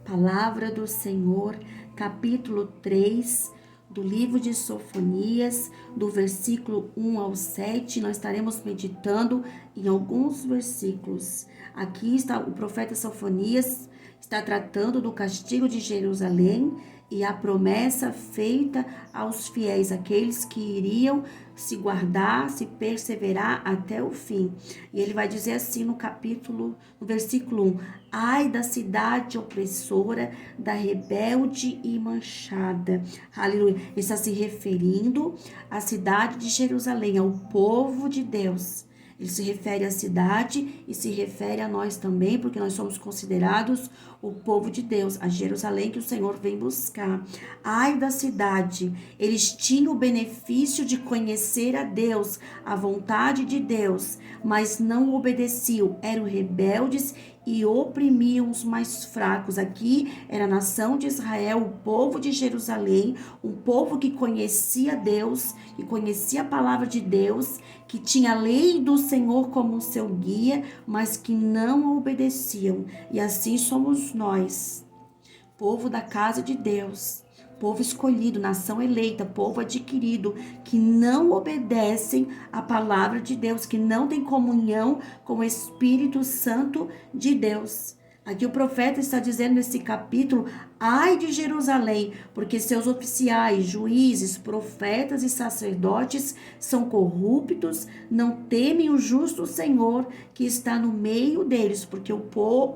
Palavra do Senhor, capítulo 3 do livro de Sofonias, do versículo 1 ao 7. Nós estaremos meditando em alguns versículos. Aqui está o profeta Sofonias, está tratando do castigo de Jerusalém e a promessa feita aos fiéis, aqueles que iriam se guardar, se perseverar até o fim. E ele vai dizer assim no versículo 1: ai da cidade opressora, da rebelde e manchada. Aleluia. Ele está se referindo à cidade de Jerusalém, ao povo de Deus. Ele se refere à cidade e se refere a nós também, porque nós somos considerados o povo de Deus, a Jerusalém que o Senhor vem buscar. Ai da cidade, eles tinham o benefício de conhecer a Deus, a vontade de Deus, mas não obedeciam, eram rebeldes e oprimiam os mais fracos. Aqui era a nação de Israel, o povo de Jerusalém, um povo que conhecia Deus, que conhecia a palavra de Deus, que tinha a lei do Senhor como seu guia, mas que não obedeciam. E assim somos nós, povo da casa de Deus, povo escolhido, nação eleita, povo adquirido, que não obedecem à palavra de Deus, que não tem comunhão com o Espírito Santo de Deus. Aqui o profeta está dizendo nesse capítulo: ai de Jerusalém, porque seus oficiais, juízes, profetas e sacerdotes são corruptos, não temem o justo Senhor que está no meio deles, porque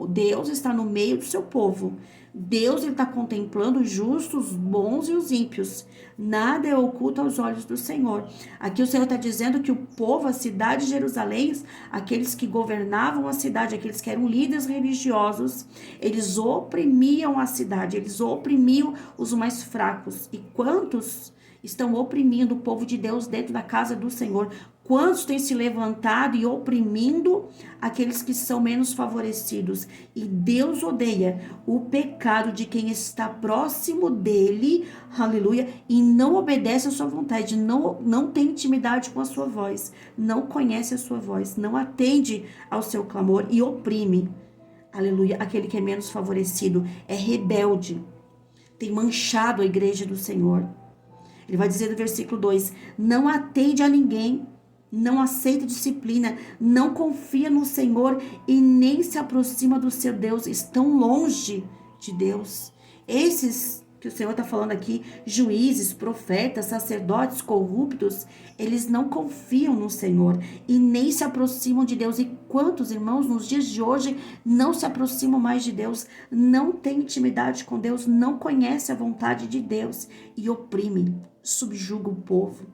Deus está no meio do seu povo. Deus está contemplando os justos, os bons e os ímpios. Nada é oculto aos olhos do Senhor. Aqui o Senhor está dizendo que o povo, a cidade de Jerusalém, aqueles que governavam a cidade, aqueles que eram líderes religiosos, eles oprimiam a cidade, eles oprimiam os mais fracos. E quantos estão oprimindo o povo de Deus dentro da casa do Senhor? Quantos têm se levantado e oprimindo aqueles que são menos favorecidos? E Deus odeia o pecado de quem está próximo dele, aleluia, e não obedece à sua vontade, não tem intimidade com a sua voz, não conhece a sua voz, não atende ao seu clamor e oprime, aleluia, aquele que é menos favorecido, é rebelde, tem manchado a igreja do Senhor. Ele vai dizer no versículo 2: não atende a ninguém, não aceita disciplina, não confia no Senhor e nem se aproxima do seu Deus, estão longe de Deus. Esses que o Senhor está falando aqui, juízes, profetas, sacerdotes corruptos, eles não confiam no Senhor e nem se aproximam de Deus. E quantos irmãos nos dias de hoje não se aproximam mais de Deus, não têm intimidade com Deus, não conhecem a vontade de Deus e oprimem, subjugam o povo.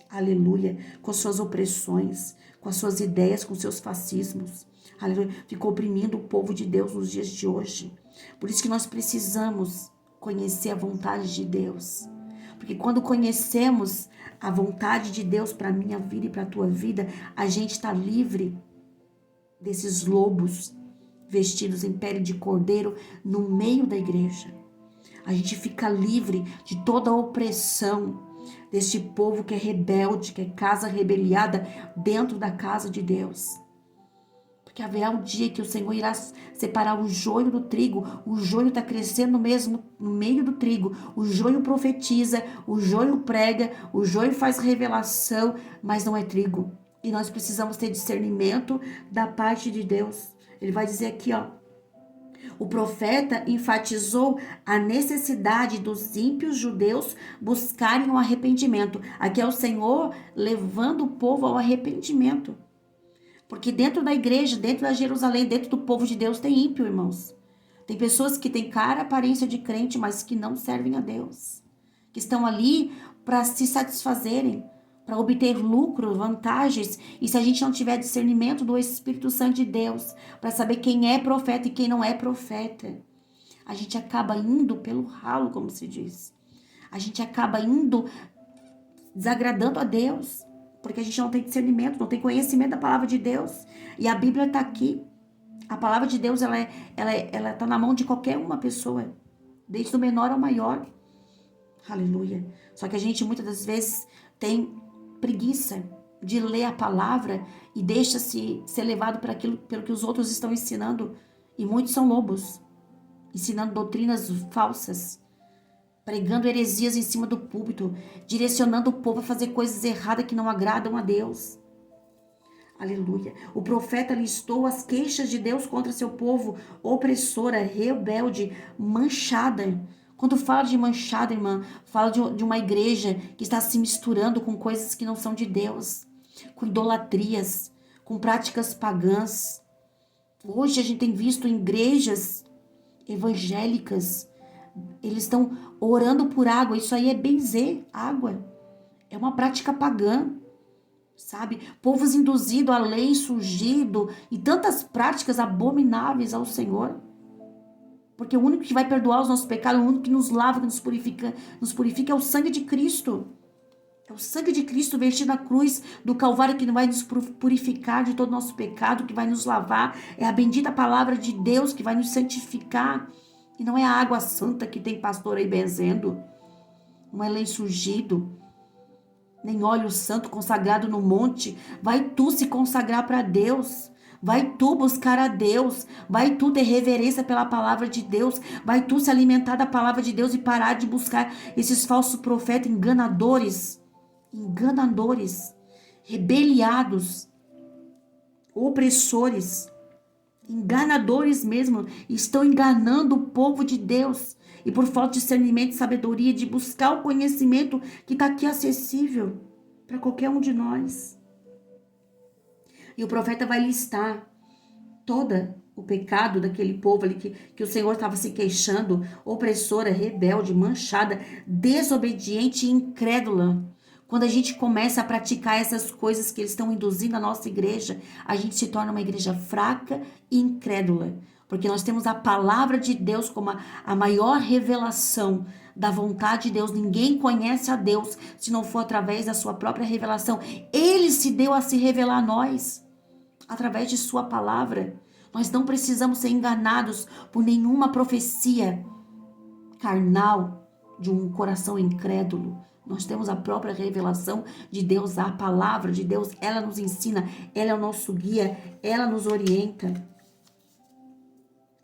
Aleluia, com suas opressões, com as suas ideias, com seus fascismos. Aleluia, ficou oprimindo o povo de Deus nos dias de hoje. Por isso que nós precisamos conhecer a vontade de Deus. Porque quando conhecemos a vontade de Deus para a minha vida e para a tua vida, a gente está livre desses lobos vestidos em pele de cordeiro no meio da igreja. A gente fica livre de toda a opressão deste povo que é rebelde, que é casa rebeliada dentro da casa de Deus. Porque haverá um dia que o Senhor irá separar o joio do trigo. O joio está crescendo mesmo no meio do trigo. O joio profetiza, o joio prega, o joio faz revelação, mas não é trigo. E nós precisamos ter discernimento da parte de Deus. Ele vai dizer aqui, ó: o profeta enfatizou a necessidade dos ímpios judeus buscarem o arrependimento. Aqui é o Senhor levando o povo ao arrependimento. Porque dentro da igreja, dentro da Jerusalém, dentro do povo de Deus tem ímpio, irmãos. Tem pessoas que têm cara, aparência de crente, mas que não servem a Deus. Que estão ali para se satisfazerem, para obter lucro, vantagens. E se a gente não tiver discernimento do Espírito Santo de Deus, para saber quem é profeta e quem não é profeta, a gente acaba indo pelo ralo, como se diz. A gente acaba indo desagradando a Deus, porque a gente não tem discernimento, não tem conhecimento da palavra de Deus. E a Bíblia está aqui. A palavra de Deus, ela está na mão de qualquer uma pessoa, desde o menor ao maior. Aleluia. Só que a gente muitas das vezes tem preguiça de ler a palavra e deixa-se ser levado pelo que os outros estão ensinando. E muitos são lobos. ensinando doutrinas falsas, pregando heresias em cima do púlpito, direcionando o povo a fazer coisas erradas que não agradam a Deus. Aleluia. O profeta listou as queixas de Deus contra seu povo, opressora, rebelde, manchada. Quando fala de manchada, irmã, fala de uma igreja que está se misturando com coisas que não são de Deus, com idolatrias, com práticas pagãs. Hoje a gente tem visto igrejas evangélicas, eles estão orando por água. Isso aí é benzer água. É uma prática pagã, sabe? Povos induzidos a lei, surgido e tantas práticas abomináveis ao Senhor. Porque o único que vai perdoar os nossos pecados, o único que nos lava, que nos purifica é o sangue de Cristo. É o sangue de Cristo vertido na cruz do Calvário que vai nos purificar de todo o nosso pecado, que vai nos lavar. É a bendita palavra de Deus que vai nos santificar. E não é a água santa que tem pastor aí benzendo. Não é lenço ungido, nem óleo santo consagrado no monte. Vai tu se consagrar para Deus. Vai tu buscar a Deus. Vai tu ter reverência pela palavra de Deus. Vai tu se alimentar da palavra de Deus e parar de buscar esses falsos profetas enganadores, rebeliados, opressores, enganadores mesmo, estão enganando o povo de Deus. E por falta de discernimento e sabedoria, de buscar o conhecimento que está aqui acessível para qualquer um de nós. E o profeta vai listar todo o pecado daquele povo ali que o Senhor estava se queixando: opressora, rebelde, manchada, desobediente e incrédula. Quando a gente começa a praticar essas coisas que eles estão induzindo a nossa igreja, a gente se torna uma igreja fraca e incrédula. Porque nós temos a palavra de Deus como a maior revelação da vontade de Deus. Ninguém conhece a Deus se não for através da sua própria revelação. Ele se deu a se revelar a nós através de sua palavra. Nós não precisamos ser enganados por nenhuma profecia carnal de um coração incrédulo. Nós temos a própria revelação de Deus, a palavra de Deus. Ela nos ensina, ela é o nosso guia, ela nos orienta.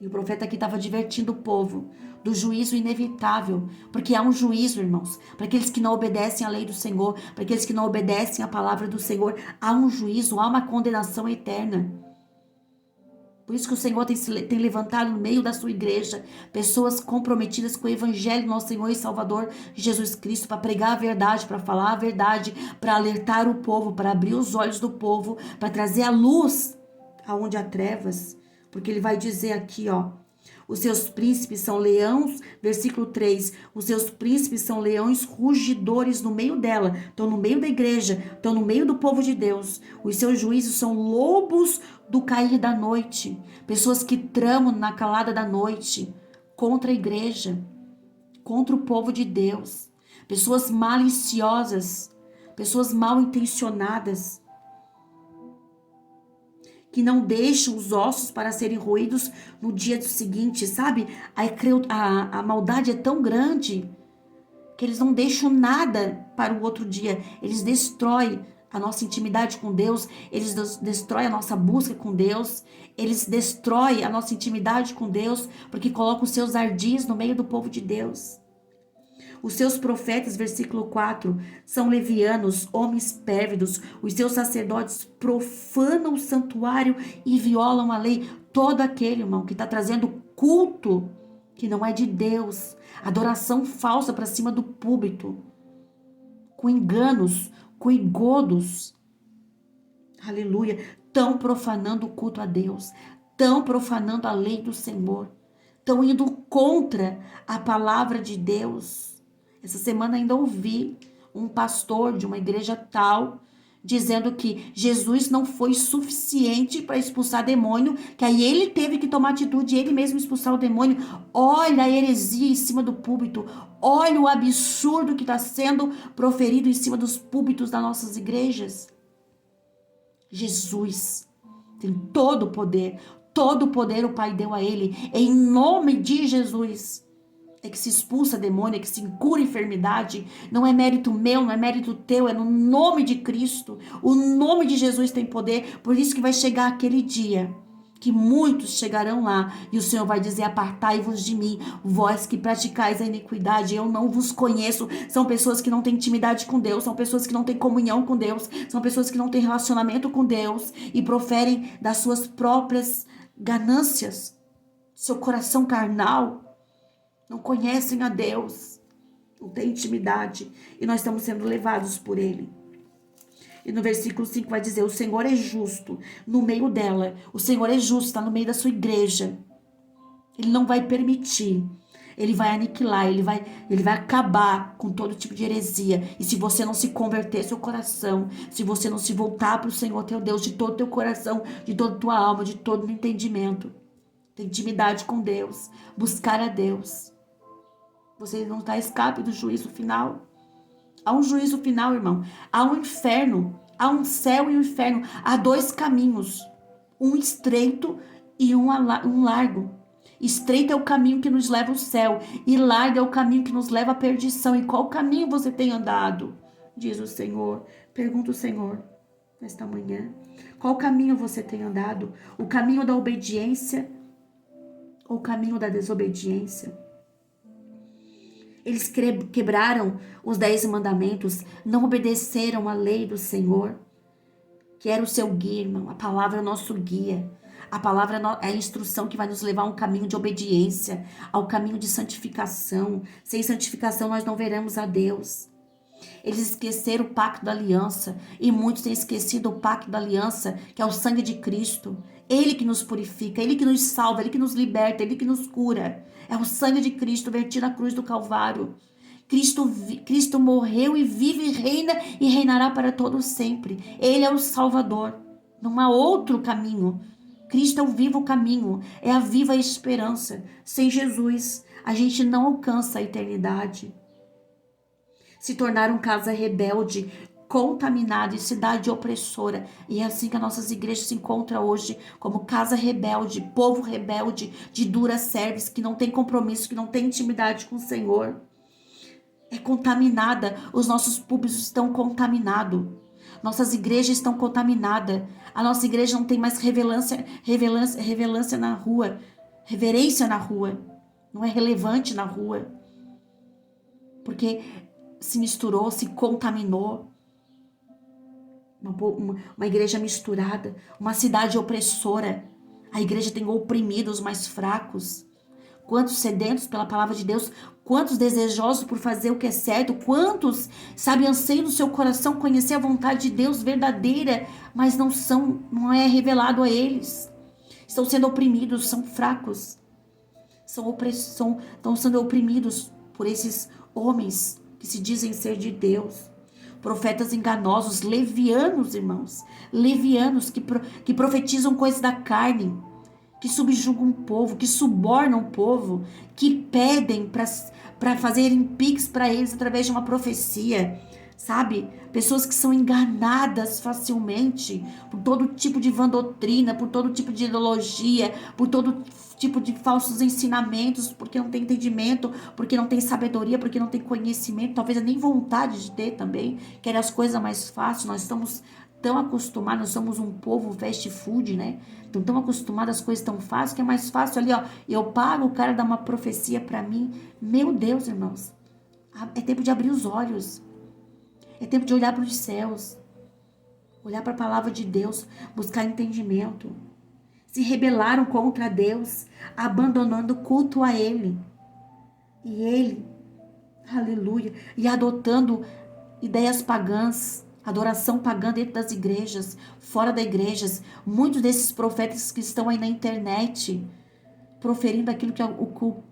E o profeta aqui estava advertindo o povo do juízo inevitável, porque há um juízo, irmãos, para aqueles que não obedecem à lei do Senhor, para aqueles que não obedecem à palavra do Senhor, há um juízo, há uma condenação eterna. Por isso que o Senhor tem levantado no meio da sua igreja pessoas comprometidas com o evangelho do nosso Senhor e Salvador Jesus Cristo, para pregar a verdade, para falar a verdade, para alertar o povo, para abrir os olhos do povo, para trazer a luz aonde há trevas. Porque ele vai dizer aqui, ó, os seus príncipes são leões, versículo 3, os seus príncipes são leões rugidores no meio dela, estão no meio da igreja, estão no meio do povo de Deus. Os seus juízos são lobos do cair da noite, pessoas que tramam na calada da noite contra a igreja, contra o povo de Deus, pessoas maliciosas, pessoas mal intencionadas, que não deixam os ossos para serem roídos no dia seguinte, sabe? A maldade é tão grande que eles não deixam nada para o outro dia. Eles destroem a nossa intimidade com Deus, eles destroem a nossa busca com Deus, eles destroem a nossa intimidade com Deus, porque colocam os seus ardis no meio do povo de Deus. Os seus profetas, versículo 4, são levianos, homens pérvidos. Os seus sacerdotes profanam o santuário e violam a lei. Todo aquele, irmão, que está trazendo culto que não é de Deus, adoração falsa para cima do púlpito, com enganos, com engodos, aleluia, estão profanando o culto a Deus, estão profanando a lei do Senhor, estão indo contra a palavra de Deus. Essa semana ainda ouvi um pastor de uma igreja tal dizendo que Jesus não foi suficiente para expulsar demônio, que aí ele teve que tomar atitude, ele mesmo expulsar o demônio. Olha a heresia em cima do púlpito, olha o absurdo que está sendo proferido em cima dos púlpitos das nossas igrejas. Jesus tem todo o poder o Pai deu a ele, em nome de Jesus. É que se expulsa demônio, é que se cura enfermidade. Não é mérito meu, não é mérito teu, é no nome de Cristo. O nome de Jesus tem poder. Por isso que vai chegar aquele dia que muitos chegarão lá e o Senhor vai dizer: apartai-vos de mim, vós que praticais a iniquidade, eu não vos conheço. São pessoas que não têm intimidade com Deus, são pessoas que não têm comunhão com Deus, são pessoas que não têm relacionamento com Deus e proferem das suas próprias ganâncias, seu coração carnal, não conhecem a Deus, não têm intimidade e nós estamos sendo levados por Ele. E no versículo 5 vai dizer: o Senhor é justo no meio dela. O Senhor é justo, está no meio da sua igreja. Ele não vai permitir. Ele vai aniquilar, ele vai acabar com todo tipo de heresia. E se você não se converter seu coração, se você não se voltar para o Senhor teu Deus de todo teu coração, de toda tua alma, de todo o entendimento, ter intimidade com Deus, buscar a Deus, você não está a escape do juízo final. Há um juízo final, irmão. Há um inferno. Há um céu e um inferno. Há dois caminhos. Um estreito e um largo. Estreito é o caminho que nos leva ao céu. E largo é o caminho que nos leva à perdição. E qual caminho você tem andado? Diz o Senhor. Pergunta o Senhor nesta manhã. Qual caminho você tem andado? O caminho da obediência ou o caminho da desobediência? Eles quebraram os 10 mandamentos, não obedeceram à lei do Senhor, que era o seu guia, irmão. A palavra é o nosso guia. A palavra é a instrução que vai nos levar a um caminho de obediência, ao caminho de santificação. Sem santificação nós não veremos a Deus. Eles esqueceram o pacto da aliança, e muitos têm esquecido o pacto da aliança, que é o sangue de Cristo. Ele que nos purifica, Ele que nos salva, Ele que nos liberta, Ele que nos cura. É o sangue de Cristo vertido na cruz do Calvário. Cristo morreu e vive e reina e reinará para todo sempre. Ele é o Salvador. Não há outro caminho. Cristo é o vivo caminho, é a viva esperança. Sem Jesus, a gente não alcança a eternidade. Se tornaram casa rebelde, contaminada e cidade opressora. E é assim que as nossas igrejas se encontram hoje, como casa rebelde, povo rebelde, de dura serviço, que não tem compromisso, que não tem intimidade com o Senhor. É contaminada, os nossos púlpitos estão contaminados. Nossas igrejas estão contaminadas. A nossa igreja não tem mais reverência na rua. Reverência na rua. Não é relevante na rua. Porque se misturou, se contaminou. Uma igreja misturada, uma cidade opressora. A igreja tem oprimido os mais fracos. Quantos sedentos pela palavra de Deus, quantos desejosos por fazer o que é certo, quantos, sabe, anseiam no seu coração conhecer a vontade de Deus verdadeira, mas não é revelado a eles. Estão sendo oprimidos, são fracos. Estão sendo oprimidos por esses homens que se dizem ser de Deus. Profetas enganosos, levianos, irmãos. Levianos que profetizam coisas da carne, que subjugam o povo, que subornam o povo, que pedem para fazerem pix para eles através de uma profecia, sabe? Pessoas que são enganadas facilmente por todo tipo de vã doutrina, por todo tipo de ideologia, por todo tipo de falsos ensinamentos, porque não tem entendimento, porque não tem sabedoria, porque não tem conhecimento, talvez nem vontade de ter também, querem as coisas mais fáceis. Nós estamos tão acostumados, nós somos um povo fast food, né? Então, tão acostumados às coisas tão fáceis, que é mais fácil ali, ó, eu pago, o cara dá uma profecia para mim. Meu Deus, irmãos, é tempo de abrir os olhos, é tempo de olhar para os céus, olhar para a palavra de Deus, buscar entendimento. Se rebelaram contra Deus, abandonando o culto a Ele. E Ele, aleluia, e adotando ideias pagãs, adoração pagã dentro das igrejas, fora das igrejas. Muitos desses profetas que estão aí na internet, proferindo aquilo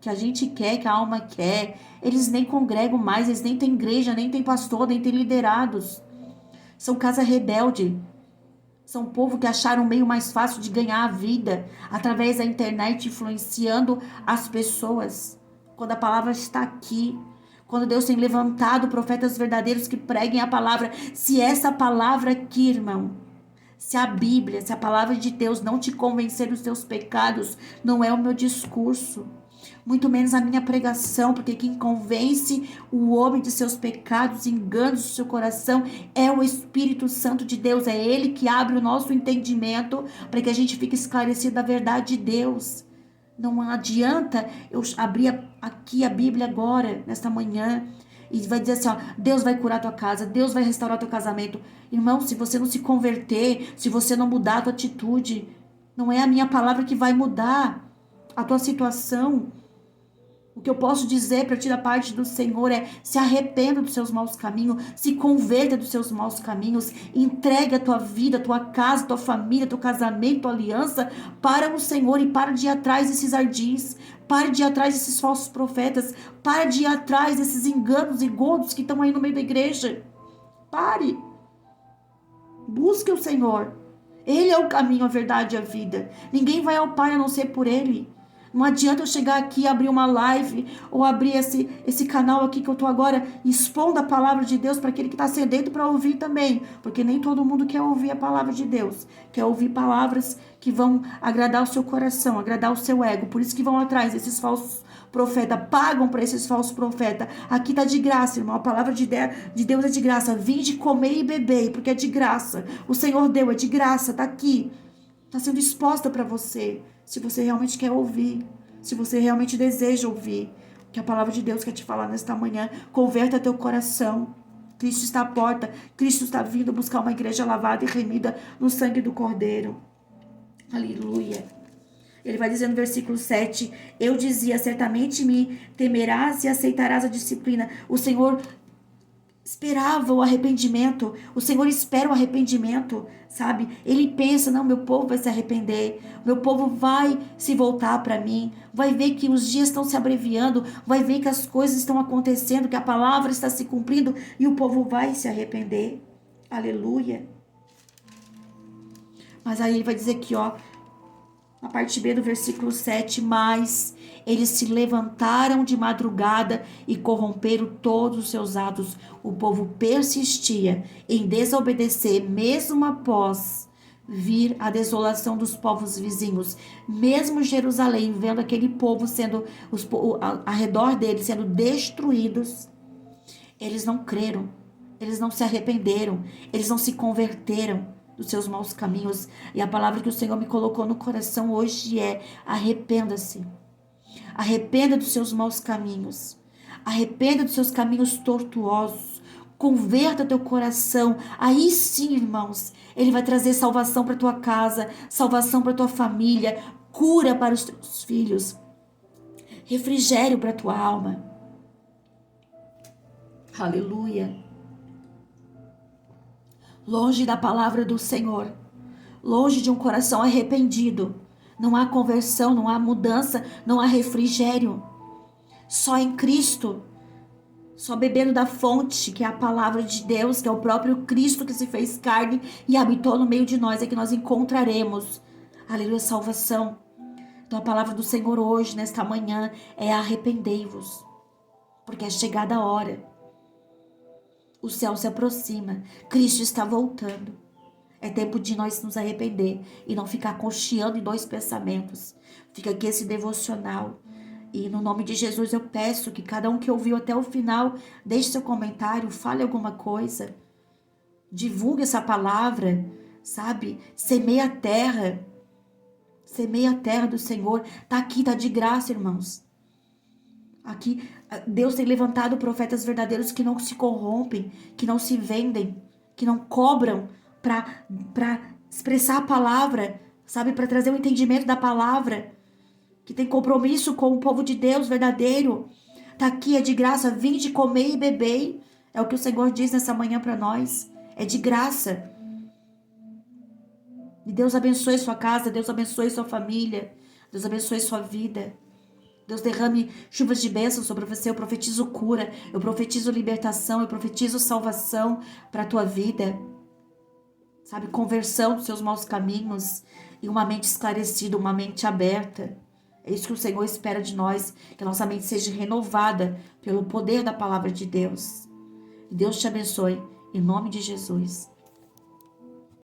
que a gente quer, que a alma quer, eles nem congregam mais, eles nem têm igreja, nem têm pastor, nem têm liderados. São casa rebelde. São um povo que acharam um meio mais fácil de ganhar a vida através da internet, influenciando as pessoas. Quando a palavra está aqui, quando Deus tem levantado profetas verdadeiros que preguem a palavra. Se essa palavra aqui, irmão, se a Bíblia, se a palavra de Deus não te convencer dos teus pecados, não é o meu discurso. muito menos a minha pregação, porque quem convence o homem de seus pecados, enganos do seu coração, é o Espírito Santo de Deus. É Ele que abre o nosso entendimento para que a gente fique esclarecido da verdade de Deus. Não adianta eu abrir aqui a Bíblia agora, nesta manhã, e vai dizer assim, ó, Deus vai curar a tua casa, Deus vai restaurar o teu casamento. Irmão, se você não se converter, se você não mudar a tua atitude, não é a minha palavra que vai mudar a tua situação. O que eu posso dizer para ti da parte do Senhor é: se arrependa dos seus maus caminhos, se converta dos seus maus caminhos, entregue a tua vida, a tua casa, a tua família, teu casamento, tua aliança para o Senhor e para de ir atrás desses ardis, para de ir atrás desses falsos profetas, para de ir atrás desses enganos e godos que estão aí no meio da igreja. Pare. Busque o Senhor. Ele é o caminho, a verdade e a vida. Ninguém vai ao Pai a não ser por Ele. Não adianta eu chegar aqui e abrir uma live ou abrir esse canal aqui que eu estou agora expondo a palavra de Deus para aquele que está sedento para ouvir também. Porque nem todo mundo quer ouvir a palavra de Deus. Quer ouvir palavras que vão agradar o seu coração, agradar o seu ego. Por isso que vão atrás desses falsos profetas, pagam para esses falsos profetas. Aqui está de graça, irmão. A palavra de Deus é de graça. Vinde comer e beber, porque é de graça. O Senhor deu, é de graça, está aqui. Está sendo exposta para você. Se você realmente quer ouvir, se você realmente deseja ouvir o que a palavra de Deus quer te falar nesta manhã, converta teu coração. Cristo está à porta, Cristo está vindo buscar uma igreja lavada e remida no sangue do Cordeiro. Aleluia. Ele vai dizer no versículo 7, eu dizia, certamente me temerás e aceitarás a disciplina. O Senhor esperava o arrependimento, o Senhor espera o arrependimento, sabe? Ele pensa, não, meu povo vai se arrepender, meu povo vai se voltar para mim, vai ver que os dias estão se abreviando, vai ver que as coisas estão acontecendo, que a palavra está se cumprindo e o povo vai se arrepender. Aleluia. Mas aí ele vai dizer aqui, ó, na parte B do versículo 7, mas eles se levantaram de madrugada e corromperam todos os seus atos. O povo persistia em desobedecer, mesmo após vir a desolação dos povos vizinhos. Mesmo Jerusalém, vendo aquele povo sendo, ao redor deles sendo destruídos, eles não creram, eles não se arrependeram, eles não se converteram dos seus maus caminhos. E a palavra que o Senhor me colocou no coração hoje é: arrependa-se. Arrependa dos seus maus caminhos. Arrependa dos seus caminhos tortuosos. Converta teu coração. Aí sim, irmãos, Ele vai trazer salvação para tua casa, salvação para tua família, cura para os teus filhos, refrigério para tua alma. Aleluia. Longe da palavra do Senhor, longe de um coração arrependido, não há conversão, não há mudança, não há refrigério. Só em Cristo, só bebendo da fonte, que é a palavra de Deus, que é o próprio Cristo que se fez carne e habitou no meio de nós, é que nós encontraremos, aleluia, salvação. Então a palavra do Senhor hoje, nesta manhã, é: arrependei-vos, porque é chegada a hora. O céu se aproxima, Cristo está voltando. É tempo de nós nos arrepender e não ficar cocheando em dois pensamentos. Fica aqui esse devocional. E no nome de Jesus eu peço que cada um que ouviu até o final, deixe seu comentário, fale alguma coisa. Divulgue essa palavra, sabe? Semeia a terra. Semeia a terra do Senhor. Tá aqui, tá de graça, irmãos. Aqui, Deus tem levantado profetas verdadeiros que não se corrompem, que não se vendem, que não cobram para expressar a palavra, sabe? Para trazer o entendimento da palavra, que tem compromisso com o povo de Deus verdadeiro. Tá aqui, é de graça, vinde comer e beber. É o que o Senhor diz nessa manhã para nós. É de graça. E Deus abençoe sua casa, Deus abençoe sua família, Deus abençoe sua vida. Deus derrame chuvas de bênção sobre você. Eu profetizo cura, eu profetizo libertação, eu profetizo salvação para a tua vida. Sabe, conversão dos seus maus caminhos e uma mente esclarecida, uma mente aberta. É isso que o Senhor espera de nós, que a nossa mente seja renovada pelo poder da palavra de Deus. E Deus te abençoe, em nome de Jesus.